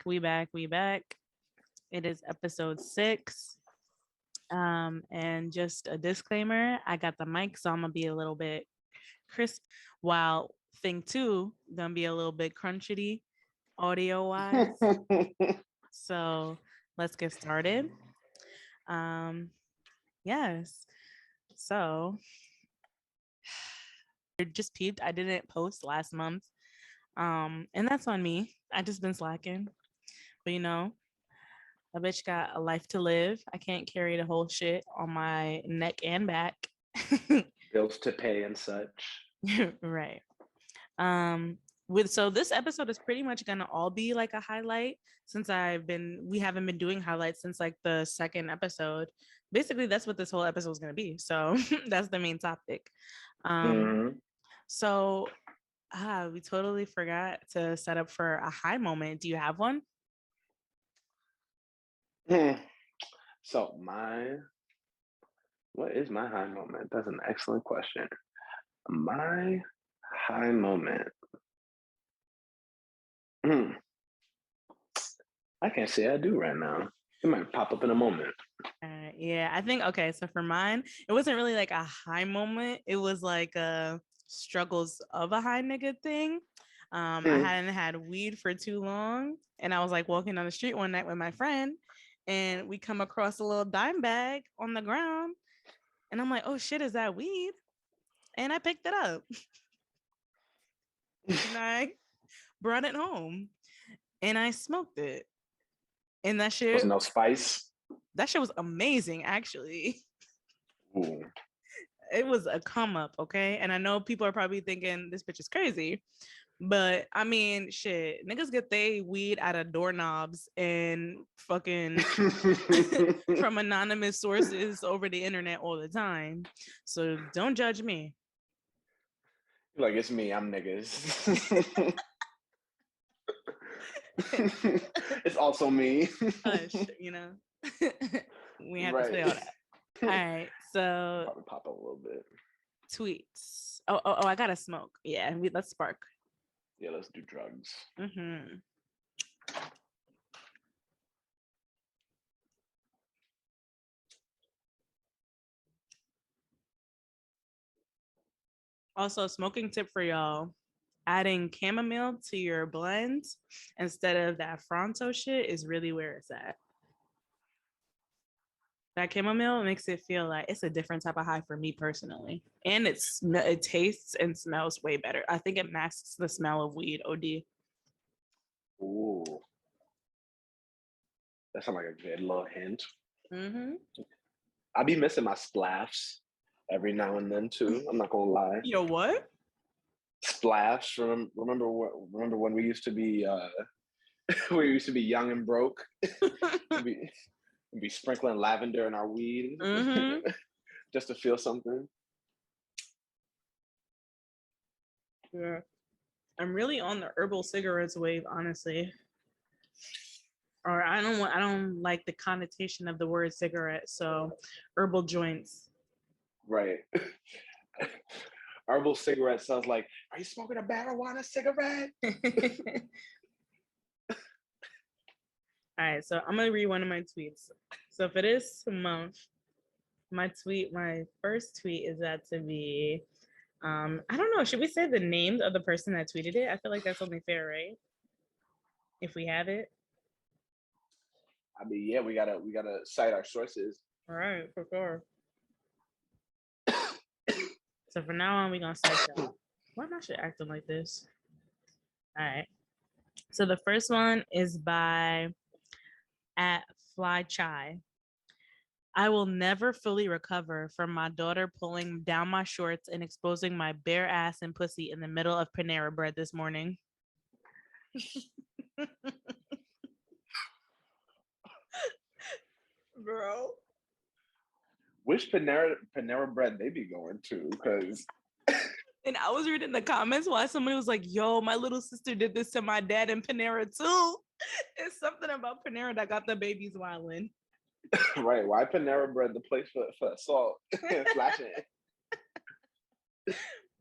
We back. It is episode 6. And just a disclaimer, I got the mic, so I'm gonna be a little bit crisp, while thing 2 gonna be a little bit crunchity audio wise. So let's get started. Yes. So just peeped. I didn't post last month. And that's on me. I just been slacking. But a bitch got a life to live. I can't carry the whole shit on my neck and back. Bills to pay and such. Right. So this episode is pretty much gonna all be like a highlight since we haven't been doing highlights since like the second episode. Basically, that's what this whole episode is gonna be. So that's the main topic. So we totally forgot to set up for a high moment. Do you have one? So what is my high moment? That's an excellent question. My high moment. I can't say I do right now. It might pop up in a moment. Yeah, I think, okay, so for mine, it wasn't really like a high moment. It was like a struggles of a high nigga thing. I hadn't had weed for too long, and I was like walking down the street one night with my friend, and we come across a little dime bag on the ground, and I'm like, oh shit, is that weed? And I picked it up. And I brought it home, and I smoked it. And that shit was no spice. That shit was amazing, actually. Ooh. It was a come up, okay? And I know people are probably thinking this bitch is crazy, but I mean, shit, niggas get they weed out of doorknobs and fucking from anonymous sources over the internet all the time. So don't judge me. Like, it's me, I'm niggas. It's also me. Hush, we have to say all that. All right, so probably pop up a little bit. Tweets. Oh, I gotta smoke. Yeah, let's spark. Yeah, let's do drugs. Also, smoking tip for y'all: adding chamomile to your blends instead of that Fronto shit is really where it's at. That chamomile makes it feel like it's a different type of high for me personally, and it tastes and smells way better. I think it masks the smell of weed. OD. Ooh, that sounds like a good little hint. I be missing my splaffs every now and then too. I'm not gonna lie. Yo, what? Splash. Remember when we used to be young and broke? We'd be sprinkling lavender in our weed just to feel something. Yeah, I'm really on the herbal cigarettes wave, honestly. Or I don't like the connotation of the word cigarette, so herbal joints. Right. Herbal cigarette sounds like, are you smoking a marijuana cigarette? All right, so I'm gonna read one of my tweets. So if it is a month, my first tweet is that to be, I don't know, should we say the names of the person that tweeted it? I feel like that's only fair, right? If we have it. I mean, yeah, we gotta cite our sources. All right, for sure. So from now on, we're gonna cite that. Why am I shit acting like this? All right. So the first one is by @FlyChai. I will never fully recover from my daughter pulling down my shorts and exposing my bare ass and pussy in the middle of Panera Bread this morning. Bro. Which Panera Bread they be going to? Because and I was reading the comments while somebody was like, yo, my little sister did this to my dad in Panera too. It's something about Panera that got the babies wilding. Right. Why Panera Bread the place for assault? Flashing.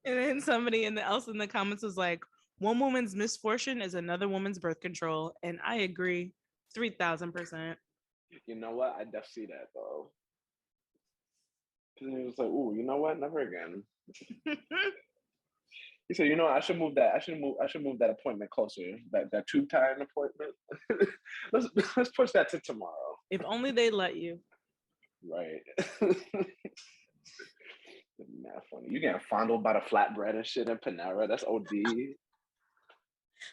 And then somebody else in the comments was like, one woman's misfortune is another woman's birth control. And I agree 3000%. You know what? I definitely see that though. Because he was like, "Ooh, you know what? Never again." He said, "You know, I should move that. I should move that appointment closer. That tube tying appointment. let's push that to tomorrow." If only they let you. Right. Mad funny. You getting fondled by the flatbread and shit in Panera. That's OD.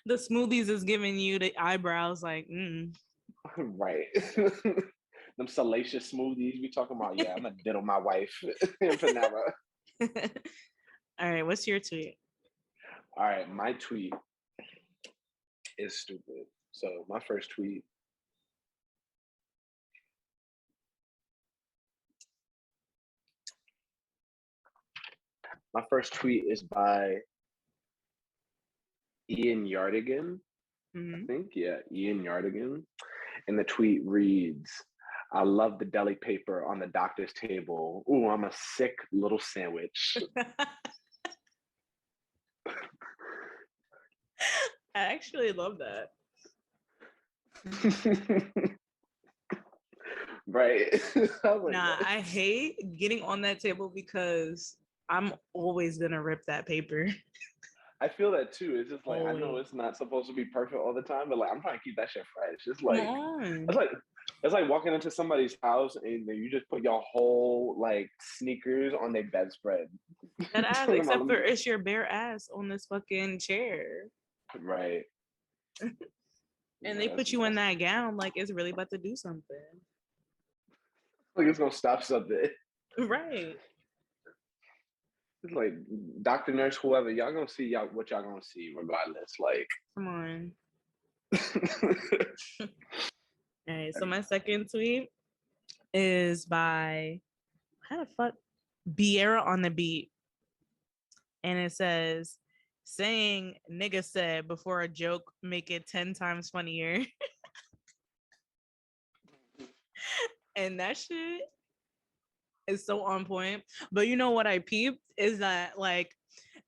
The smoothies is giving you the eyebrows like, Right. Them salacious smoothies. We talking about, yeah, I'm gonna diddle my wife in Panera. All right, what's your tweet? All right, my tweet is stupid. So my first tweet. My first tweet is by Ian Yardigan. I think, yeah, Ian Yardigan. And the tweet reads, "I love the deli paper on the doctor's table. Ooh, I'm a sick little sandwich." I actually love that. Right. I hate getting on that table because I'm always gonna rip that paper. I feel that too. It's just like, I know it's not supposed to be perfect all the time, but like I'm trying to keep that shit fresh. It's like it's like walking into somebody's house and you just put your whole like sneakers on their bedspread. That ass, except for it's your bare ass on this fucking chair. Right. And they put you in that gown like it's really about to do something. Like it's gonna stop something. Right. It's like doctor, nurse, whoever, y'all gonna see what y'all gonna see regardless. Like, come on. All right, so my second tweet is by how the fuck Biera on the beat. And it says, "Saying nigga said before a joke make it 10 times funnier." And that shit is so on point. But you know what I peeped is that like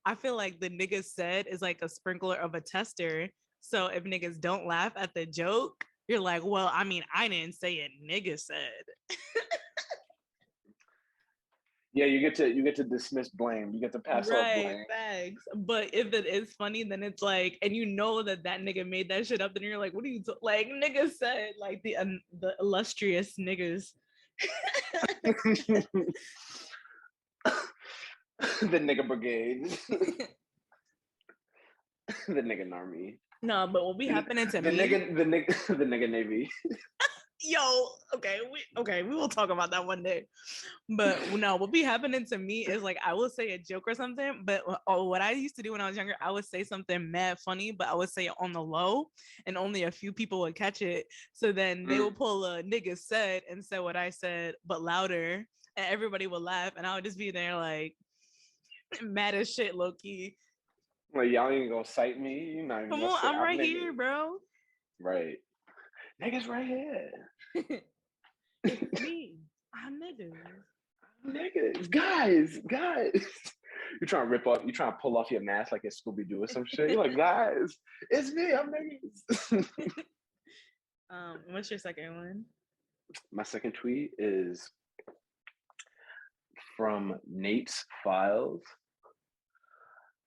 I feel like the nigga said is like a sprinkler of a tester. So if niggas don't laugh at the joke, you're like, well, I mean, I didn't say it, nigga said. Yeah, you get to dismiss blame. You get to pass off blame. Thanks. But if it is funny, then it's like, and you know that nigga made that shit up, then you're like, what are you like? Nigga said like the illustrious niggas. The nigga brigade. The nigga army. No, but what be happening to me? The nigga navy. Yo, okay, we will talk about that one day. But no, what be happening to me is like I will say a joke or something, but what I used to do when I was younger, I would say something mad funny, but I would say it on the low, and only a few people would catch it. So then they would pull a nigga said and say what I said, but louder, and everybody would laugh, and I would just be there like mad as shit, low key. Like y'all ain't gonna cite me. You're not even come on, I'm right here, bro. Right. Niggas right here. It's me. I'm niggas. Niggas. Guys. You're trying to rip off, you're trying to pull off your mask like it's Scooby-Doo or some shit. You're like, guys, it's me, I'm niggas. What's your second one? My second tweet is from Nate's Files.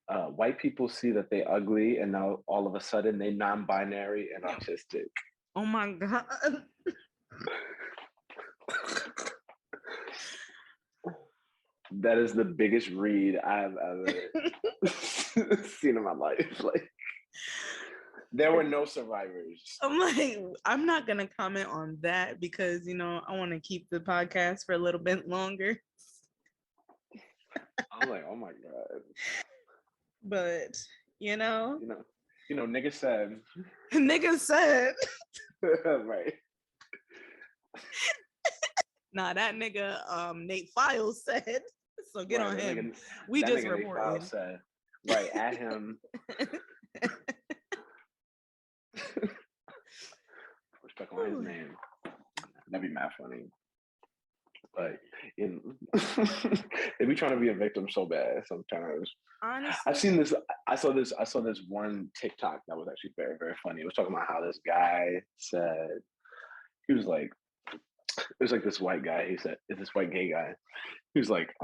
White people see that they ugly and now all of a sudden they non-binary and autistic. Oh my God. That is the biggest read I've ever seen in my life. Like, there were no survivors. I'm like, I'm not gonna comment on that because I want to keep the podcast for a little bit longer. I'm like, oh my God. But nigga said. Nigga said. Right. Nah, that nigga Nate Files said. So get on him. We just reported. Said, right, at him. Respect on his name. That'd be mad funny. Like, you know, they be trying to be a victim so bad sometimes. Honestly, I've seen this. I saw this one TikTok that was actually very, very funny. It was talking about how this guy said he was like, it was like this white guy. He said, "Is this white gay guy?" He was like,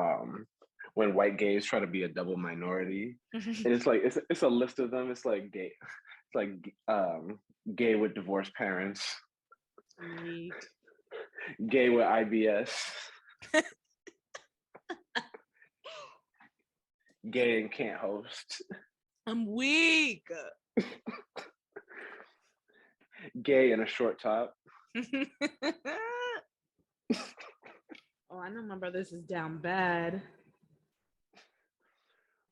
when white gays try to be a double minority, and it's like it's a list of them. It's like gay, it's like gay with divorced parents, weak. gay with IBS, gay and can't host, I'm weak. gay in a short top. Oh, I know my brother's is down bad.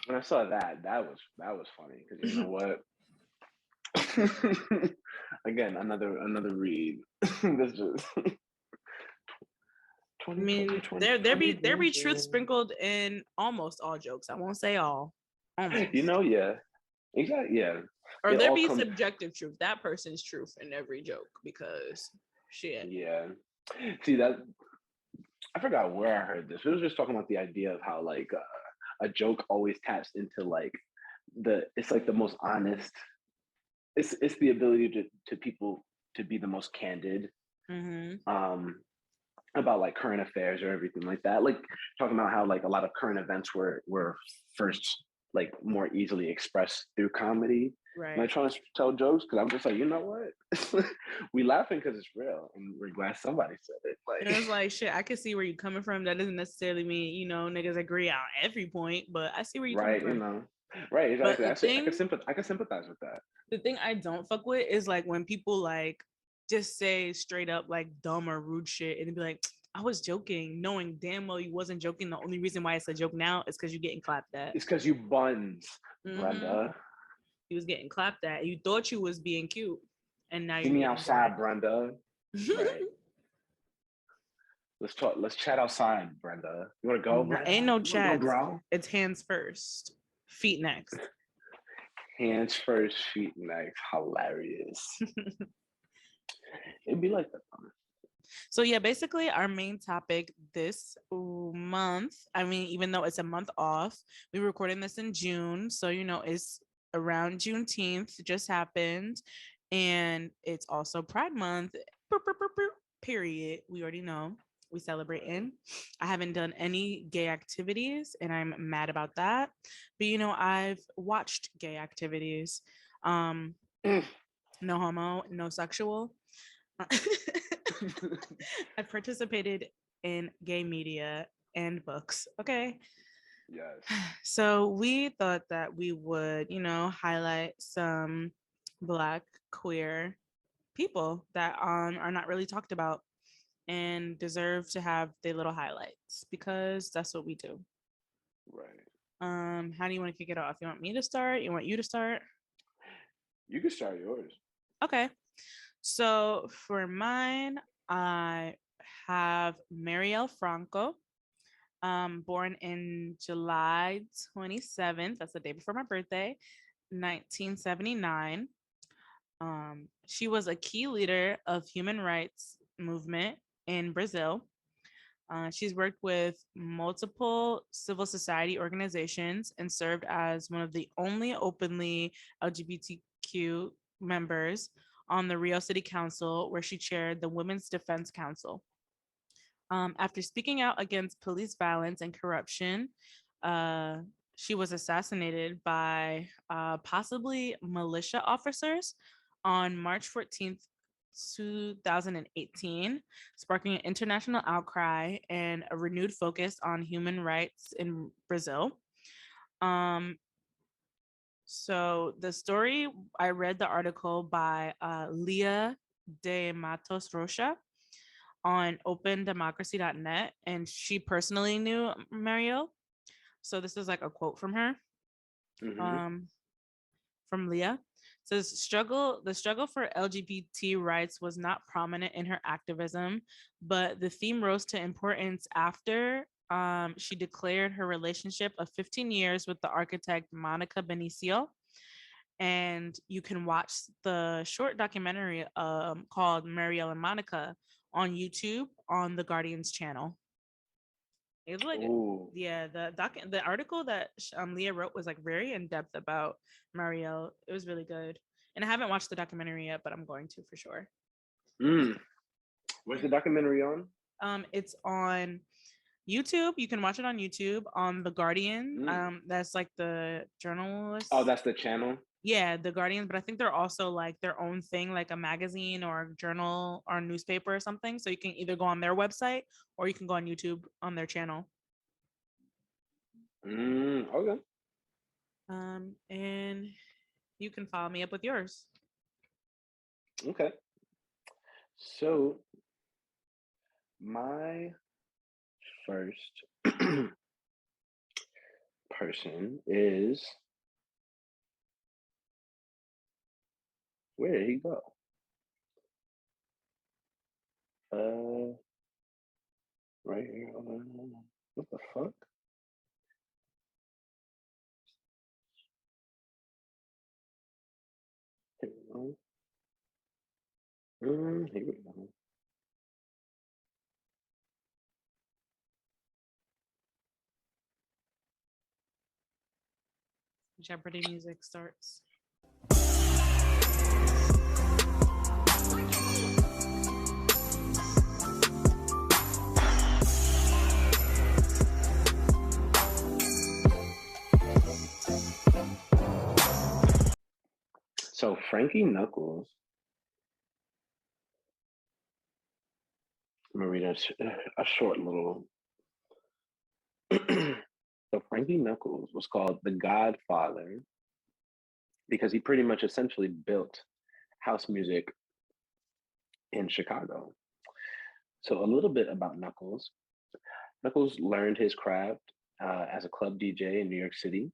When I saw that was funny because you know what? Again, another read. This just. I mean, there be truth sprinkled in almost all jokes. I won't say all. Almost. You know, yeah, exactly, yeah. Or there be subjective truth. That person's truth in every joke because shit. Yeah. See that? I forgot where I heard this. It was just talking about the idea of how like a joke always taps into like it's like the most honest. It's the ability to people to be the most candid. About like current affairs or everything like that. Like talking about how like a lot of current events were first like more easily expressed through comedy. Right. Am I trying to tell jokes? Because I'm just like, you know what? We laughing because it's real, and we're glad somebody said it. Like, and it's like shit. I can see where you're coming from. That doesn't necessarily mean niggas agree on every point, but I see where you're coming from. You know, right? Exactly. I can sympathize with that. The thing I don't fuck with is like when people like just say straight up like dumb or rude shit and be like, I was joking, knowing damn well you wasn't joking. The only reason why it's a joke now is because you're getting clapped at. It's because you buns, Brenda. You was getting clapped at. You thought you was being cute, and now see me outside, Brenda. Right. Let's talk. Let's chat outside, Brenda. You want to go, Brenda? Ain't no chat. It's hands first, feet next. Hands first, feet next. Hilarious. It'd be like that. So yeah, basically our main topic this month, I mean, even though it's a month off, we're recording this in June. So, it's around Juneteenth, just happened. And it's also Pride Month, period. We already know we celebrating. I haven't done any gay activities and I'm mad about that. But, I've watched gay activities. No homo, no sexual. I participated in gay media and books. Okay. Yes. So we thought that we would, highlight some Black queer people that are not really talked about and deserve to have their little highlights because that's what we do. Right. How do you want to kick it off? You want me to start? You want you to start? You can start yours. Okay. So for mine, I have Marielle Franco, born in July 27th. That's the day before my birthday, 1979. She was a key leader of human rights movement in Brazil. She's worked with multiple civil society organizations and served as one of the only openly LGBTQ members on the Rio City Council, where she chaired the Women's Defense Council. After speaking out against police violence and corruption, she was assassinated by possibly militia officers on March 14th, 2018, sparking an international outcry and a renewed focus on human rights in Brazil. So the story, I read the article by Leah de Matos Rocha on opendemocracy.net, and she personally knew Marielle. So this is like a quote from her, from Leah. It says, the struggle for LGBT rights was not prominent in her activism, but the theme rose to importance after she declared her relationship of 15 years with the architect Monica Benicio. And you can watch the short documentary called Marielle and Monica on YouTube on the Guardian's channel. It's like, Ooh. yeah, the article that Leah wrote was like very in depth about Marielle. It was really good, and I haven't watched the documentary yet, but I'm going to for sure. Where's the documentary on? It's on YouTube. You can watch it on YouTube on The Guardian. That's like the journalist. Oh, that's the channel. Yeah, The Guardian, but I think they're also like their own thing, like a magazine or a journal or a newspaper or something. So you can either go on their website or you can go on YouTube on their channel. Okay. And you can follow me up with yours. Okay. So my first person is, where did he go? Right here. What the fuck? Here we go. Here we go. Jeopardy music starts. So Frankie Knuckles. I'm gonna read a short little. So Frankie Knuckles was called the Godfather because he pretty much essentially built house music in Chicago. So a little bit about Knuckles. Knuckles learned his craft as a club DJ in New York City,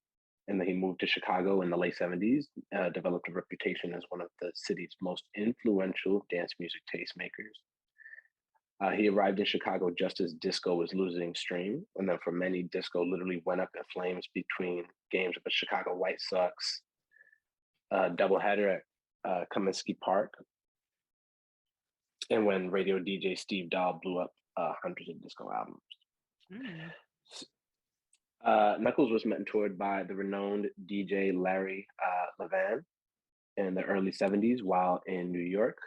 and then he moved to Chicago in the late 70s, developed a reputation as one of the city's most influential dance music tastemakers. He arrived in Chicago just as disco was losing steam, and then for many, disco literally went up in flames between games of the Chicago White Sox doubleheader at Comiskey Park, and when radio DJ Steve Dahl blew up hundreds of disco albums. Knuckles was mentored by the renowned DJ Larry Levan in the early 70s while in New York.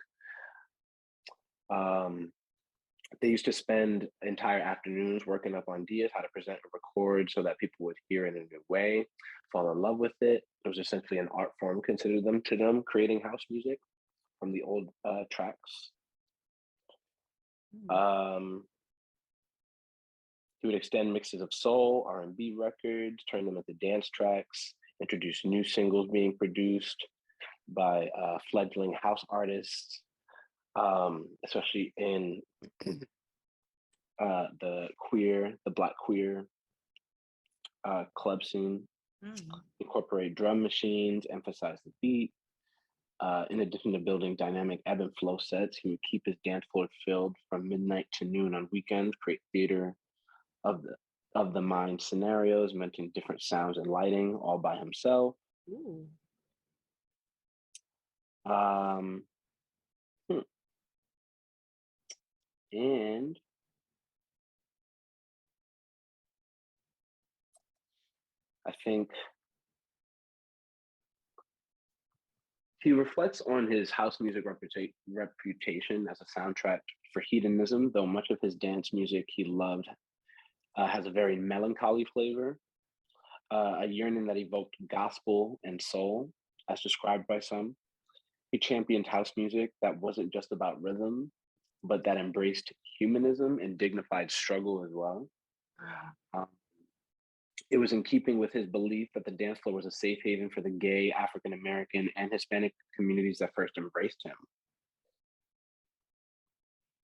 They used to spend entire afternoons working up on ideas, how to present and record so that people would hear it in a new way, fall in love with it. It was essentially an art form considered to them, creating house music from the old tracks. He would extend mixes of soul, R&B records, turn them into dance tracks, introduce new singles being produced by fledgling house artists, especially in the Black queer club scene. Incorporate drum machines, emphasize the beat. In addition to building dynamic ebb and flow sets, he would keep his dance floor filled from midnight to noon on weekends, create theater of the mind scenarios, inventing different sounds and lighting all by himself. And I think he reflects on his house music reputation as a soundtrack for hedonism, though much of his dance music he loved has a very melancholy flavor, a yearning that evoked gospel and soul, as described by some. He championed house music that wasn't just about rhythm, but that embraced humanism and dignified struggle as well. It was in keeping with his belief that the dance floor was a safe haven for the gay, African American, and Hispanic communities that first embraced him.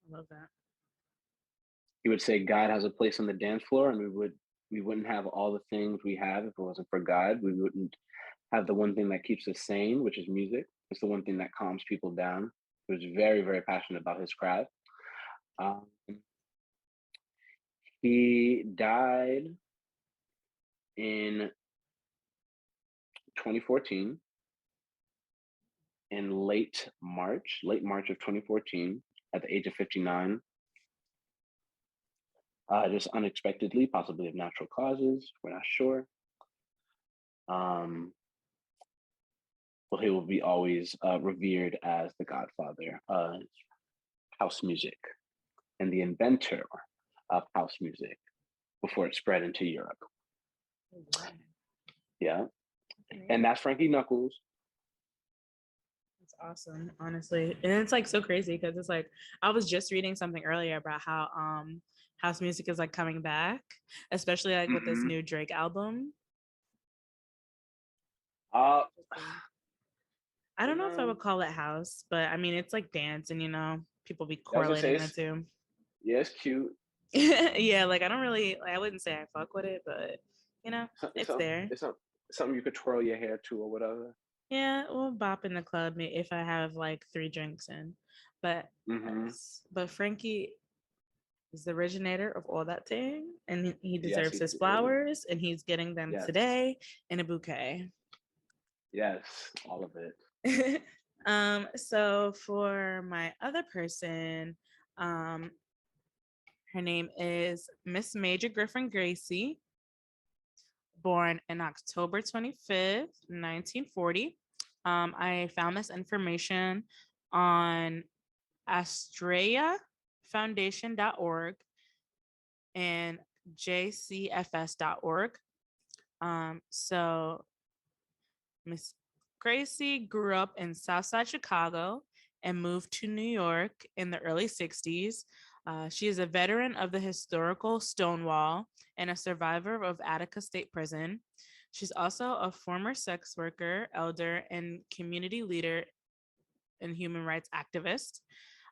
I love that. He would say, God has a place on the dance floor, and we wouldn't have all the things we have if it wasn't for God. We wouldn't have the one thing that keeps us sane, which is music. It's the one thing that calms people down. He was very, very passionate about his craft. He died in 2014, in late March of 2014, at the age of 59. just unexpectedly, possibly of natural causes. We're not sure. But he will be always revered as the godfather of house music and the inventor of house music before it spread into Europe. Yeah. And that's Frankie Knuckles. That's awesome, honestly. And it's like so crazy because it's like I was just reading something earlier about how house music is like coming back, especially like with this new Drake album. I don't know if I would call it house, but I mean it's like dance, and you know, people be correlating the two. Yeah, it's cute. Yeah, like I don't really, like, I wouldn't say I fuck with it, but you know, it's there. It's something you could twirl your hair to or whatever. Yeah, we'll bop in the club if I have like 3 drinks in. But but Frankie is the originator of all that thing, and he deserves his flowers, and he's getting them today in a bouquet. Yes, all of it. So for my other person, her name is Miss Major Griffin Gracie, born in October 25th, 1940. I found this information on AstreaFoundation.org and jcfs.org. So Miss Gracie grew up in Southside Chicago and moved to New York in the early 60s. She is a veteran of the historical Stonewall and a survivor of Attica State Prison. She's also a former sex worker, elder, and community leader and human rights activist.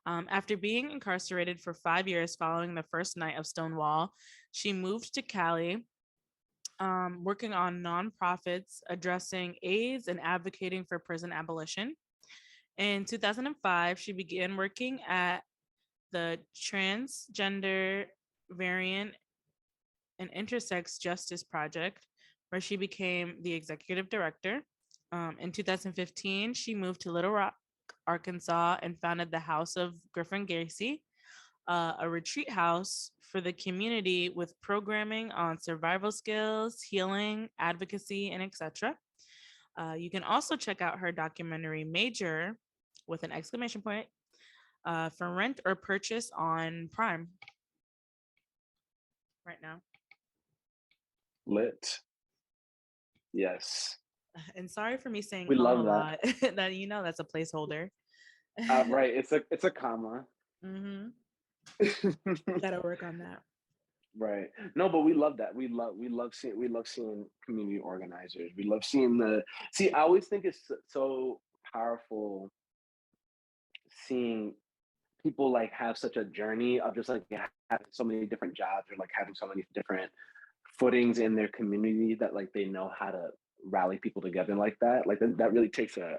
After being incarcerated for 5 years following the first night of Stonewall, she moved to Cali, working on nonprofits addressing AIDS and advocating for prison abolition. In 2005, she began working at the Transgender Variant and Intersex Justice Project, where she became the executive director. In 2015, she moved to Little Rock, Arkansas, and founded the House of Griffin Gracie, a retreat house for the community with programming on survival skills, healing, advocacy, and etc. You can also check out her documentary Major with an exclamation point for rent or purchase on Prime right now. Lit. Yes. And sorry for me saying we love a lot. That, you know, that's a placeholder. Right. It's a comma. Gotta work on that. Right. No, but we love that. We love seeing community organizers. We love seeing I always think it's so powerful seeing people like have such a journey of just like having so many different jobs or like having so many different footings in their community that like they know how to rally people together like that. Like that really takes a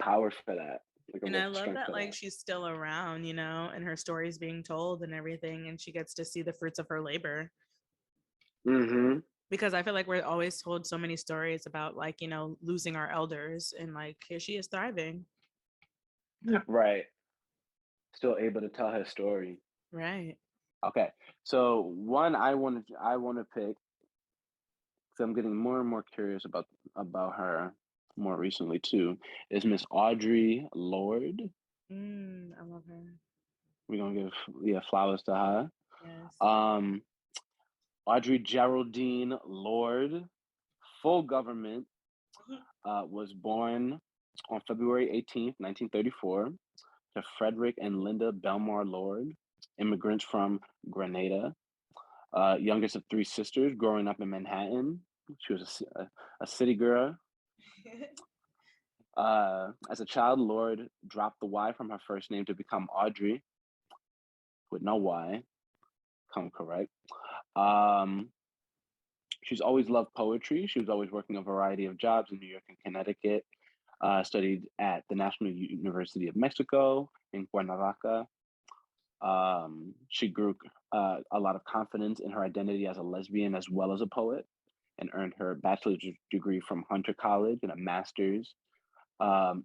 power for that. Like and I love that like she's still around, you know, and her story's being told and everything, and she gets to see the fruits of her labor. Because I feel like we're always told so many stories about like, you know, losing our elders, and like here she is thriving. Right. Still able to tell her story. Right. Okay. So one I want to pick, because I'm getting more and more curious about her more recently too, is Miss Audre Lorde. I love her. We're gonna give flowers to her. Yes. Audre Geraldine Lorde, full government, was born on February 18th, 1934, to Frederick and Linda Belmar Lorde, immigrants from Grenada. Youngest of 3 sisters, growing up in Manhattan. She was a city girl. As a child, Lorde dropped the Y from her first name to become Audrey, with no Y. Come correct. She's always loved poetry. She was always working a variety of jobs in New York and Connecticut. Studied at the National University of Mexico in Cuernavaca. She grew a lot of confidence in her identity as a lesbian as well as a poet, and earned her bachelor's degree from Hunter College and a master's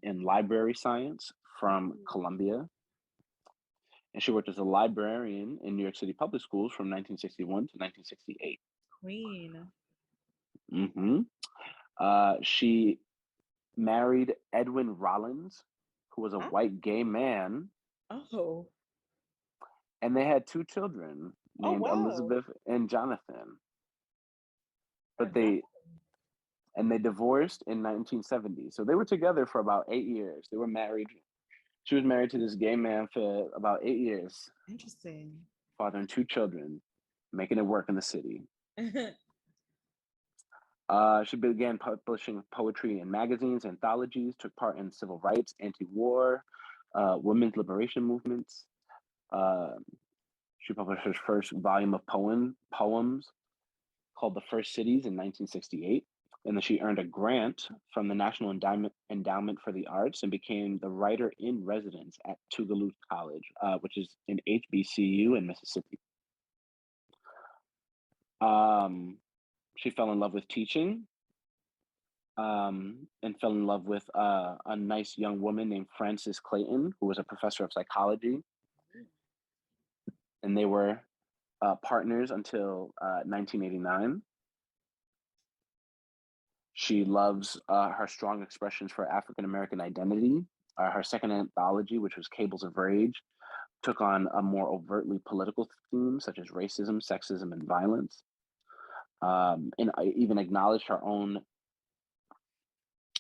in library science from Columbia. and she worked as a librarian in New York City public schools from 1961 to 1968. Queen. She married Edwin Rollins, who was a white gay man. Oh. And they had 2 children named Elizabeth and Jonathan. But they divorced in 1970. So they were together for about 8 years. They were married. She was married to this gay man for about 8 years. Interesting. Fathering 2 children, making it work in the city. She began publishing poetry in magazines, anthologies, took part in civil rights, anti-war, women's liberation movements. She published her first volume of poems called The First Cities in 1968. And then she earned a grant from the National Endowment for the Arts and became the writer in residence at Tougaloo College, which is an HBCU in Mississippi. She fell in love with teaching and fell in love with a nice young woman named Frances Clayton, who was a professor of psychology. And they were partners until 1989. She loves her strong expressions for African-American identity. Her second anthology, which was Cables of Rage, took on a more overtly political themes such as racism, sexism, and violence. And even acknowledged her own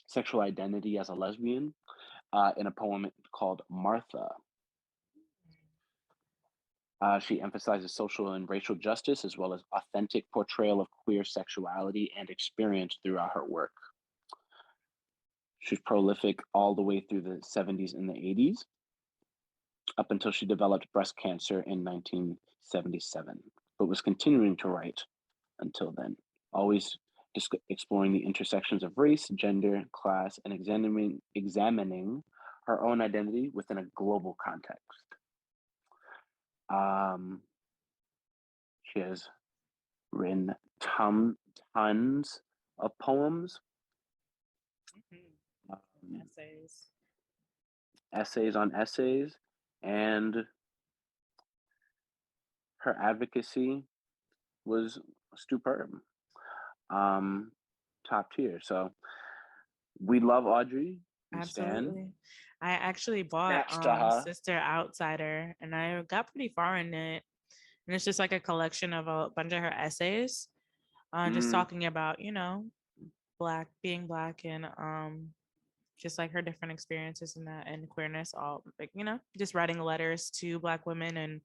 sexual identity as a lesbian in a poem called Martha. She emphasizes social and racial justice as well as authentic portrayal of queer sexuality and experience throughout her work. She's prolific all the way through the 70s and the 80s, up until she developed breast cancer in 1977, but was continuing to write until then, always exploring the intersections of race, gender, class, and examining her own identity within a global context. She has written tons of poems, essays on essays, and her advocacy was superb, top tier. So we love Audrey. Absolutely. I actually bought Sister Outsider, and I got pretty far in it. And it's just like a collection of a bunch of her essays, just talking about, you know, being black, and just like her different experiences in that, and queerness, all like, you know, just writing letters to Black women and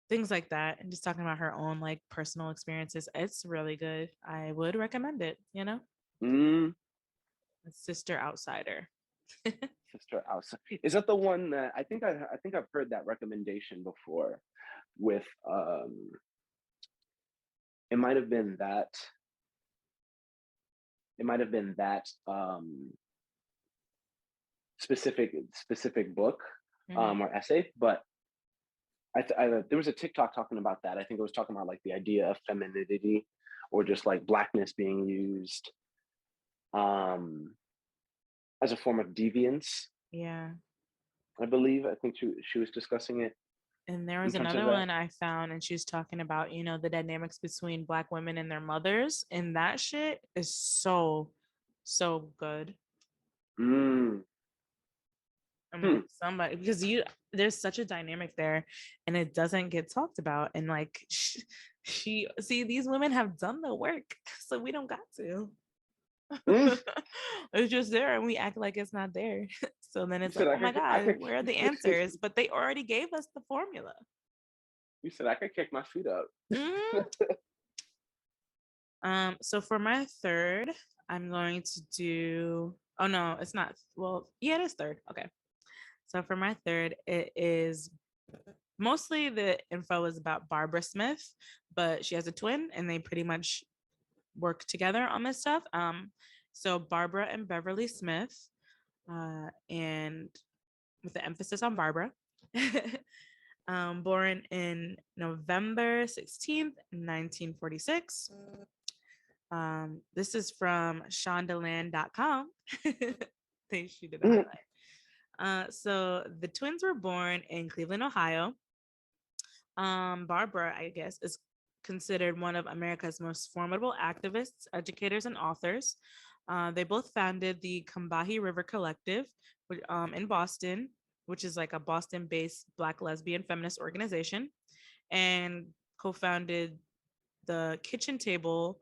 things like that, and just talking about her own like personal experiences. It's really good. I would recommend it, you know. Sister Outsider. Sister Outsider. Is that the one that I think I've heard that recommendation before with it might have been that specific book or essay, but there was a TikTok talking about that. I think it was talking about like the idea of femininity or just like blackness being used as a form of deviance. Yeah. I think she was discussing it. And there was another one I found, and she was talking about, you know, the dynamics between Black women and their mothers. And that shit is so good. I'm like, somebody, because there's such a dynamic there, and it doesn't get talked about. And like, these women have done the work, so we don't got to. It's just there, and we act like it's not there. So then it's like, oh my God, where are the answers? But they already gave us the formula. You said I could kick my feet up. So for my third, I'm going to do, oh no, it's not. Well, yeah, it is third. Okay. So for my third, it is mostly the info is about Barbara Smith, but she has a twin and they pretty much work together on this stuff. So Barbara and Beverly Smith, and with the emphasis on Barbara, born in November 16th, 1946. This is from shondaland.com. She did a highlight. So the twins were born in Cleveland, Ohio. Barbara, I guess, is considered one of America's most formidable activists, educators, and authors. They both founded the Combahee River Collective in Boston, which is like a Boston based Black lesbian feminist organization, and co founded the Kitchen Table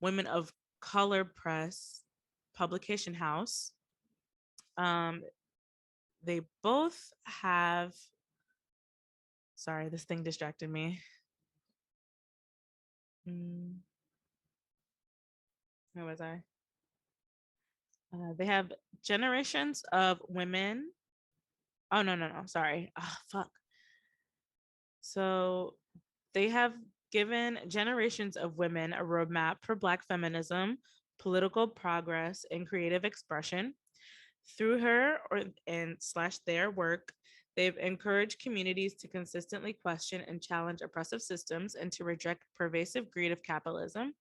Women of Color Press publication house. Um, they both have, sorry, this thing distracted me. Where was I? They have generations of women. Oh, no. Sorry. Oh, fuck. So they have given generations of women a roadmap for Black feminism, political progress, and creative expression. Through her and slash their work, they've encouraged communities to consistently question and challenge oppressive systems and to reject pervasive greed of capitalism.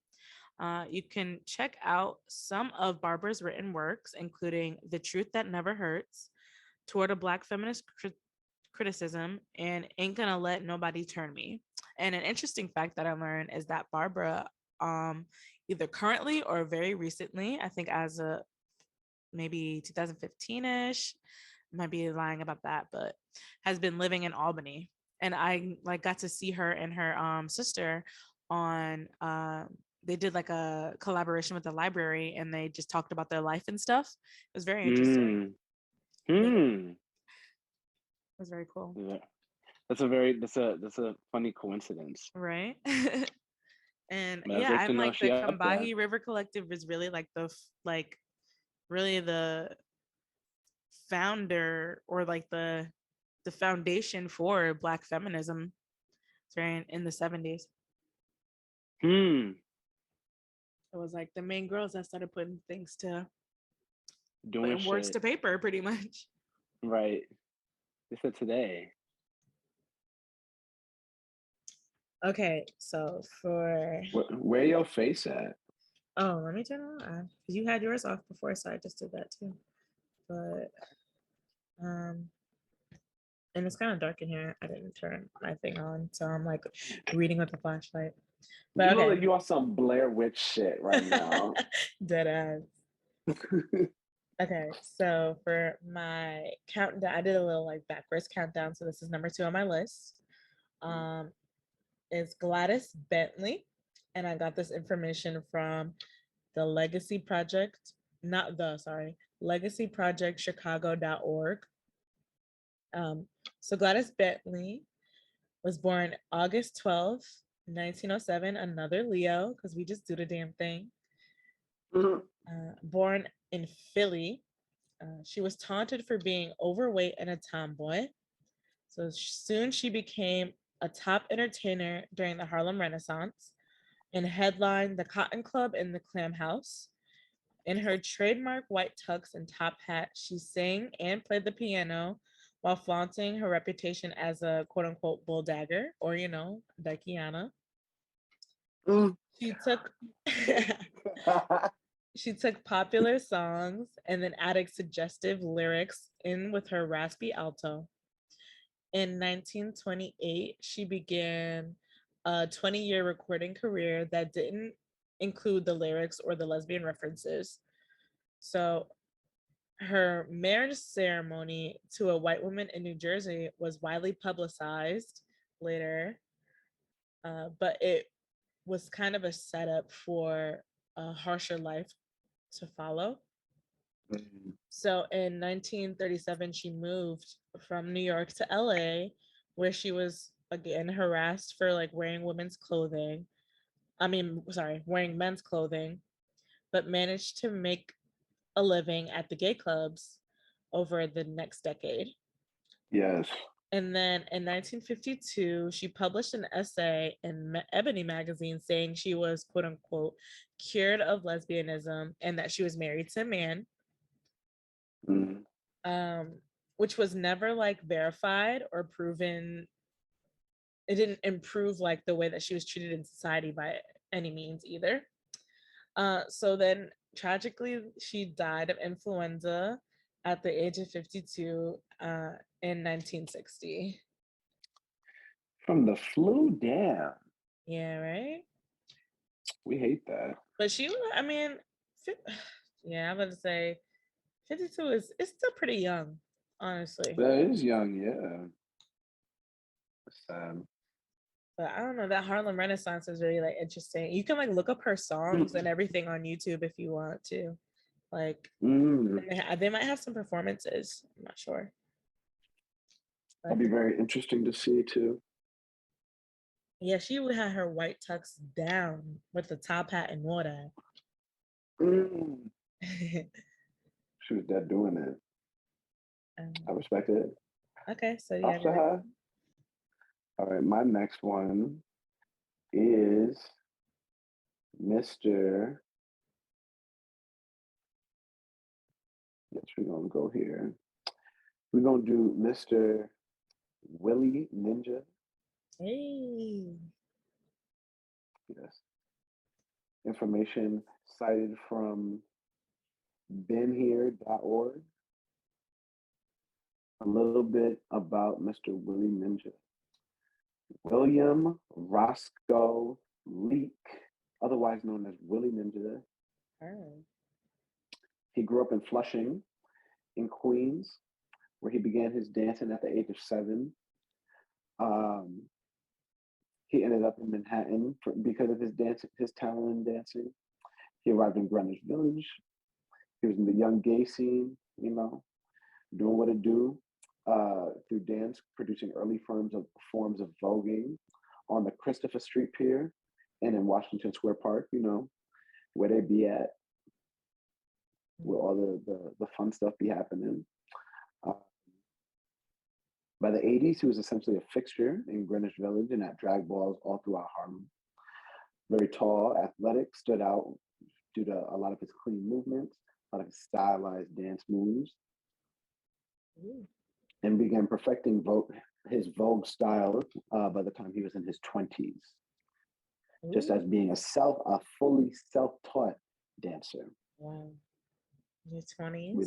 You can check out some of Barbara's written works, including The Truth That Never Hurts, Toward a Black Feminist Criticism, and Ain't Gonna Let Nobody Turn Me. And an interesting fact that I learned is that Barbara, either currently or very recently, I think as a maybe 2015-ish, might be lying about that, but has been living in Albany. And I like got to see her and her sister on they did like a collaboration with the library and they just talked about their life and stuff. It was very interesting. It was very cool. Yeah. That's a funny coincidence. Right. And yeah, I'm like the Combahee River Collective is really like really the founder or like the foundation for Black feminism. It's very in the 70s. It was like the main girls that started putting things to putting words to paper, pretty much. Right. They said today. Okay, so for where your face at? Oh, let me turn it on. You had yours off before, so I just did that too. But and it's kind of dark in here. I didn't turn my thing on, so I'm like reading with the flashlight. But you look like you on some Blair Witch shit right now. Dead ass. Okay, so for my countdown, I did a little like backwards countdown. So this is number 2 on my list. Is Gladys Bentley, and I got this information from the Legacy Project, legacyprojectchicago.org. So Gladys Bentley was born August 12th, 1907, another Leo, because we just do the damn thing. Born in Philly. She was taunted for being overweight and a tomboy. So soon she became a top entertainer during the Harlem Renaissance and headlined the Cotton Club and the Clam House. In her trademark white tux and top hat, she sang and played the piano while flaunting her reputation as a quote unquote bull dagger, or, Dykeana. She took popular songs and then added suggestive lyrics in with her raspy alto. In 1928, she began a 20-year recording career that didn't include the lyrics or the lesbian references. So her marriage ceremony to a white woman in New Jersey was widely publicized later, but it was kind of a setup for a harsher life to follow. So in 1937, she moved from New York to LA, where she was again harassed for like wearing men's clothing, but managed to make a living at the gay clubs over the next decade. Yes. And then in 1952, she published an essay in Ebony magazine saying she was quote unquote cured of lesbianism and that she was married to a man. Which was never like verified or proven. It didn't improve like the way that she was treated in society by any means either. So then tragically she died of influenza at the age of 52 in 1960. From the flu, damn. Yeah, right? We hate that. But she, I mean, yeah, I'm about to say 52 is it's still pretty young, honestly. That is young, yeah. But I don't know, that Harlem Renaissance is really like interesting. You can like look up her songs and everything on YouTube if you want to. Like they might have some performances. I'm not sure. That'd be very interesting to see too. Yeah, she would have her white tux down with the top hat and all that. She was dead doing it. I respect it. Okay, so yeah. All right, my next one is Mr. Yes, we're gonna go here. We're gonna do Mr. Willie Ninja. Hey. Yes. Information cited from beenhere.org. A little bit about Mr. Willie Ninja. William Roscoe Leake, otherwise known as Willie Ninja. He grew up in Flushing, in Queens, where he began his dancing at the age of 7. He ended up in Manhattan because of his talent in dancing. He arrived in Greenwich Village. He was in the young gay scene, doing what it do through dance, producing early forms of voguing on the Christopher Street Pier and in Washington Square Park, where they be at, where all the fun stuff be happening. By the 80s, he was essentially a fixture in Greenwich Village and at drag balls all throughout Harlem. Very tall, athletic, stood out due to a lot of his clean movements, a lot of his stylized dance moves, and began perfecting his Vogue style by the time he was in his 20s, just as being a fully self-taught dancer. Wow. His 20s? We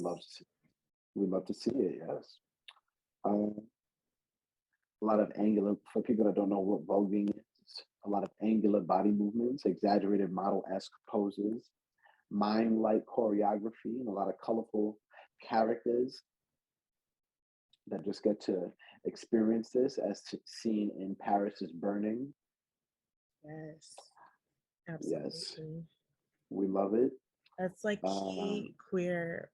love to see it, yes. A lot of angular, for people that don't know what voguing is, a lot of angular body movements, exaggerated model-esque poses, mime-like choreography, and a lot of colorful characters that just get to experience this as seen in Paris is Burning. Yes. Absolutely. Yes. We love it. That's like key queer,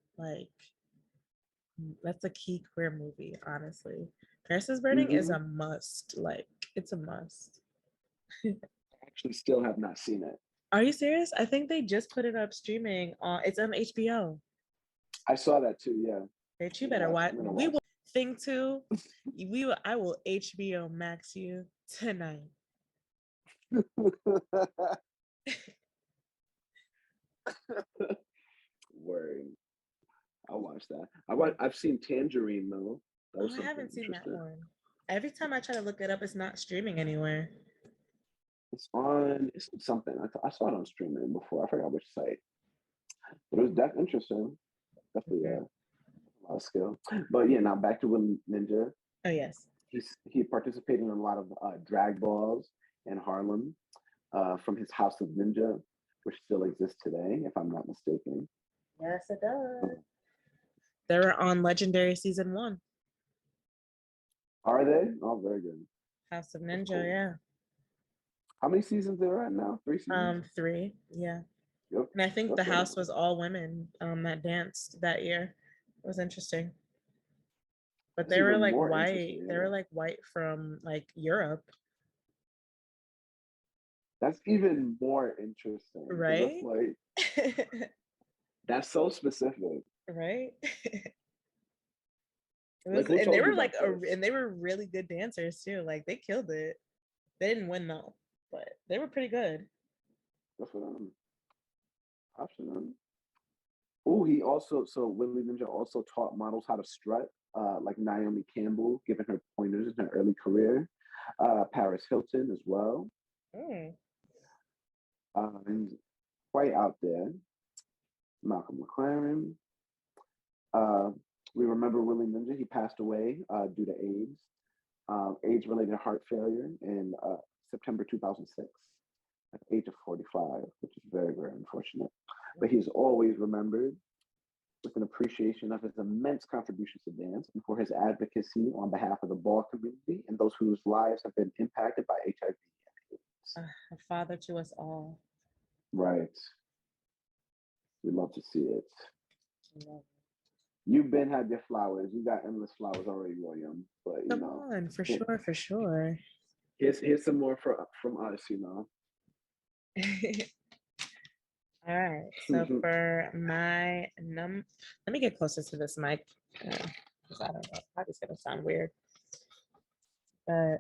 that's a key queer movie, honestly. Paris is Burning is a must. Like, it's a must. I actually still have not seen it. Are you serious? I think they just put it up streaming it's on HBO. I saw that too, yeah. Bitch, you better watch. We will think too. I will HBO Max you tonight. Word. I'll watch that. I've seen Tangerine though. I haven't seen that one. Every time I try to look it up, it's not streaming anywhere. It's something. I saw it on streaming before. I forgot which site. But it was definitely interesting. Definitely a lot of skill. But yeah, now back to Willie Ninja. Oh yes. He participated in a lot of drag balls in Harlem from his House of Ninja, which still exists today, if I'm not mistaken. Yes, it does. They were on Legendary season 1. Are they? Oh, very good. House of Ninja, cool. Yeah. How many seasons are there at now? 3 seasons? 3, yeah. Yep. And I think the house was all women that danced that year. It was interesting. But they were like white. Yeah. They were like white from like Europe. That's even more interesting. Right? That's so specific. Right? And they were like and they were really good dancers too. Like they killed it. They didn't win though, but they were pretty good. Good for them. Option. Oh, Willie Ninja also taught models how to strut, like Naomi Campbell, giving her pointers in her early career. Paris Hilton as well. And quite out there. Malcolm McLaren. We remember Willie Ninja. He passed away due to AIDS, AIDS-related heart failure in September 2006 at the age of 45, which is very, very unfortunate. But he's always remembered with an appreciation of his immense contributions to dance and for his advocacy on behalf of the ball community and those whose lives have been impacted by HIV and AIDS. A father to us all. Right. We love to see it. You've been had your flowers. You got endless flowers already, William. But you Come know, on, for sure, for sure. Here's some more from us, you know. All right. So for my let me get closer to this mic. Because I don't know. Probably it's gonna sound weird. But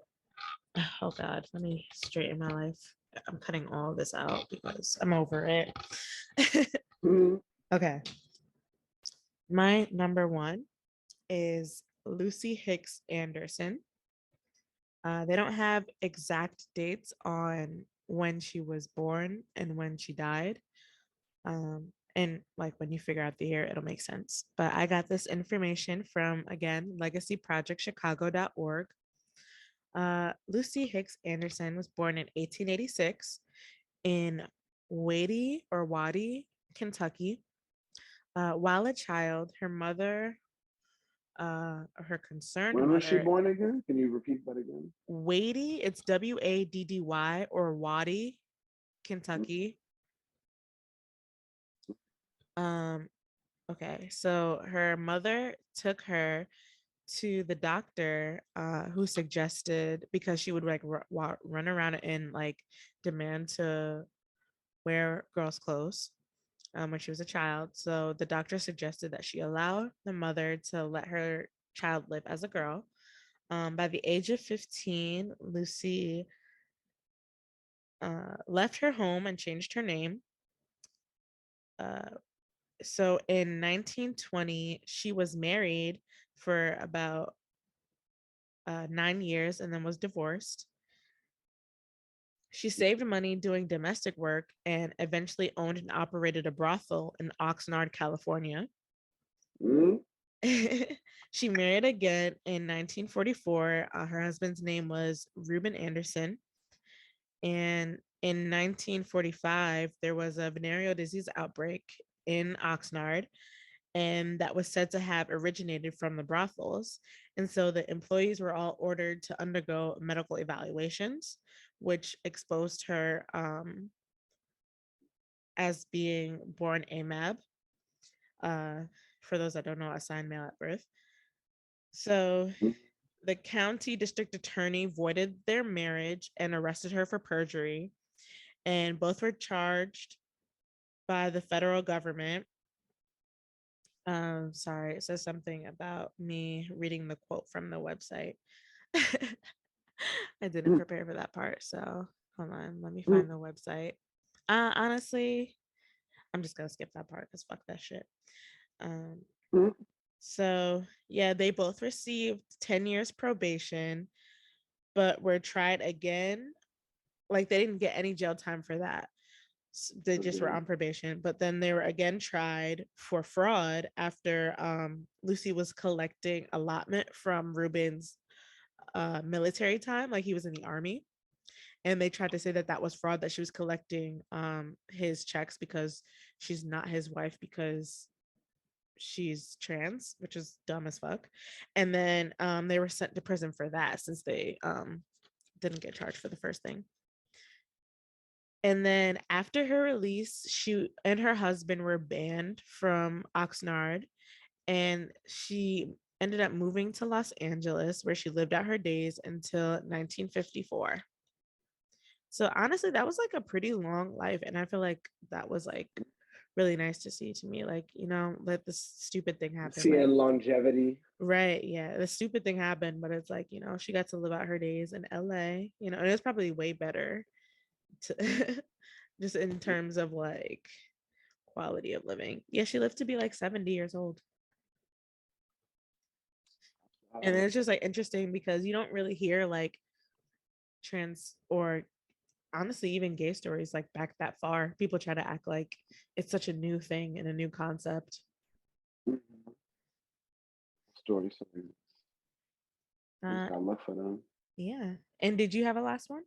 oh God, let me straighten my life. I'm cutting all of this out because I'm over it. Okay. My number one is Lucy Hicks Anderson. They don't have exact dates on when she was born and when she died. And like when you figure out the year, it'll make sense. But I got this information from, again, legacyprojectchicago.org. Lucy Hicks Anderson was born in 1886 in Waddy, Kentucky. While a child, her mother, her concerned When mother. was she born again? Can you repeat that again? Waddy, it's Waddy or Waddy, Kentucky. Okay, so her mother took her to the doctor who suggested, because she would like run around and like demand to wear girls' clothes when she was a child. So the doctor suggested that she allow the mother to let her child live as a girl. By the age of 15, Lucy left her home and changed her name. So in 1920, she was married for about 9 years and then was divorced. She saved money doing domestic work and eventually owned and operated a brothel in Oxnard, California. She married again in 1944. Her husband's name was Reuben Anderson. And in 1945, there was a venereal disease outbreak in Oxnard, and that was said to have originated from the brothels. And so the employees were all ordered to undergo medical evaluations, which exposed her as being born AMAB. For those that don't know, assigned male at birth. So the county district attorney voided their marriage and arrested her for perjury. And both were charged by the federal government. Sorry, it says something about me reading the quote from the website. I didn't prepare for that part, so hold on, let me find the website. Honestly, I'm just gonna skip that part because fuck that shit. So yeah, they both received 10 years probation, but were tried again. Like they didn't get any jail time for that. They just were on probation, but then they were again tried for fraud after Lucy was collecting allotment from Reuben's military time, like he was in the army, and they tried to say that that was fraud, that she was collecting his checks because she's not his wife because she's trans, which is dumb as fuck. And then they were sent to prison for that since they didn't get charged for the first thing. And then after her release, she and her husband were banned from Oxnard, and she ended up moving to Los Angeles, where she lived out her days until 1954. So honestly, that was like a pretty long life. And I feel like that was like really nice to see to me. Like, you know, let this stupid thing happen. Seeing like, longevity. Right. Yeah. The stupid thing happened, but it's like, you know, she got to live out her days in LA, you know, and it's probably way better to just in terms of like quality of living. Yeah, she lived to be like 70 years old. And it's just like interesting because you don't really hear like trans or honestly even gay stories like back that far. People try to act like it's such a new thing and a new concept. story. So we just Uh, gotta look for them. yeah. And did you have a last one?